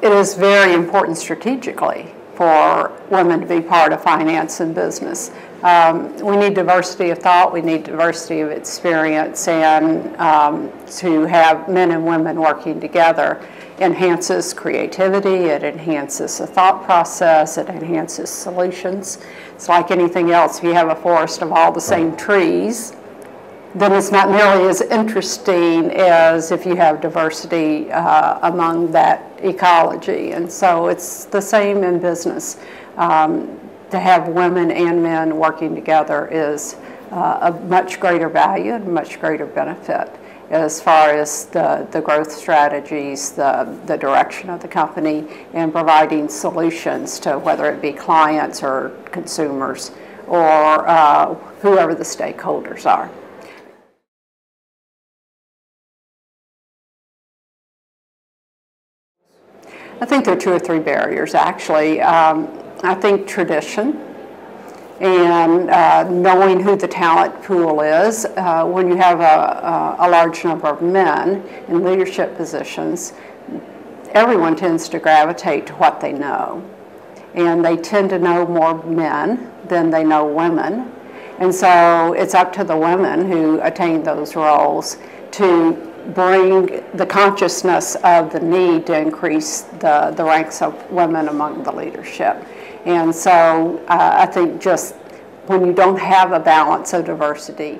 it is very important strategically for women to be part of finance and business. We need diversity of thought, we need diversity of experience, and to have men and women working together enhances creativity, it enhances the thought process, it enhances solutions. It's like anything else. If you have a forest of all the same trees, then it's not nearly as interesting as if you have diversity among that ecology. And so it's the same in business. To have women and men working together is a much greater value and much greater benefit as far as the growth strategies, the direction of the company, and providing solutions to whether it be clients or consumers or whoever the stakeholders are. I think there are 2 or 3 barriers, actually. I think tradition and knowing who the talent pool is. When you have a large number of men in leadership positions, everyone tends to gravitate to what they know. And they tend to know more men than they know women. And so it's up to the women who attain those roles to bring the consciousness of the need to increase the ranks of women among the leadership. And so I think just when you don't have a balance of diversity,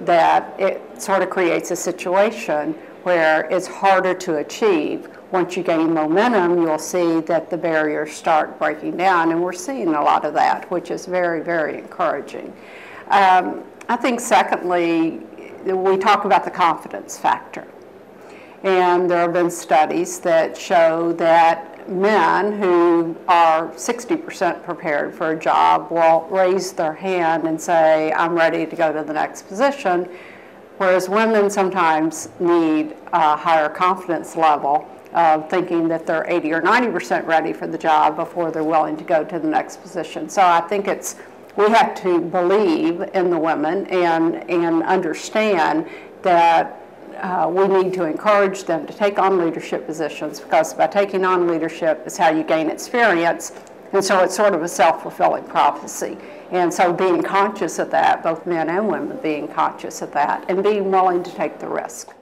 that it sort of creates a situation where it's harder to achieve. Once you gain momentum, you'll see that the barriers start breaking down, and we're seeing a lot of that, which is very, very encouraging. I think secondly, we talk about the confidence factor. And there have been studies that show that men who are 60% prepared for a job will raise their hand and say, I'm ready to go to the next position, whereas women sometimes need a higher confidence level of thinking that they're 80 or 90% ready for the job before they're willing to go to the next position. So I think we have to believe in the women and understand that we need to encourage them to take on leadership positions, because by taking on leadership is how you gain experience, and so it's sort of a self-fulfilling prophecy. And so being conscious of that, both men and women being conscious of that, and being willing to take the risk.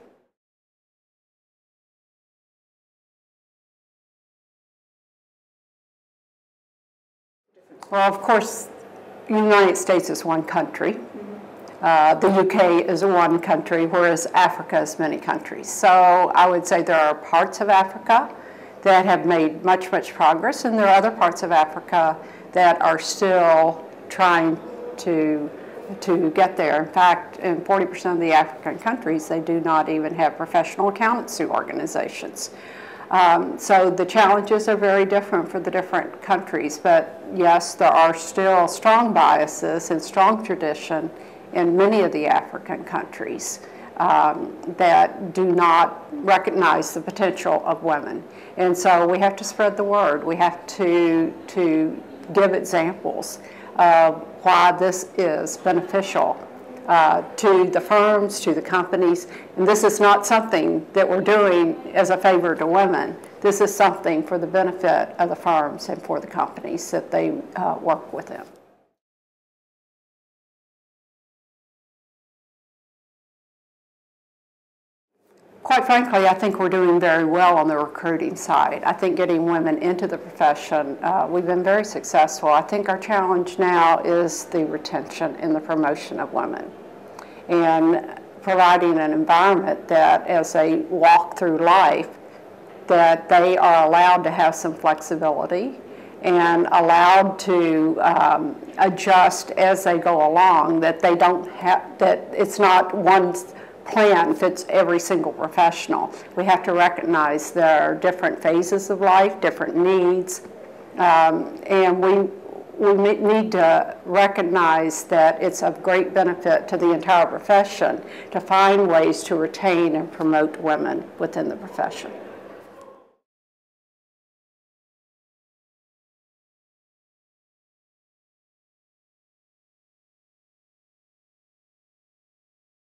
Well, of course, the United States is one country. The UK is one country, whereas Africa is many countries. So I would say there are parts of Africa that have made much, much progress, and there are other parts of Africa that are still trying to get there. In fact, in 40% of the African countries, they do not even have professional accountancy organizations. So the challenges are very different for the different countries, but yes, there are still strong biases and strong tradition in many of the African countries that do not recognize the potential of women. And so we have to spread the word. We have to give examples of why this is beneficial to the firms, to the companies. And this is not something that we're doing as a favor to women. This is something for the benefit of the firms and for the companies that they work within. Quite frankly, I think we're doing very well on the recruiting side. I think getting women into the profession, we've been very successful. I think our challenge now is the retention and the promotion of women, and providing an environment that as they walk through life, that they are allowed to have some flexibility and allowed to adjust as they go along, that they don't have, that it's not one plan fits every single professional. We have to recognize there are different phases of life, different needs, and we need to recognize that it's of great benefit to the entire profession to find ways to retain and promote women within the profession.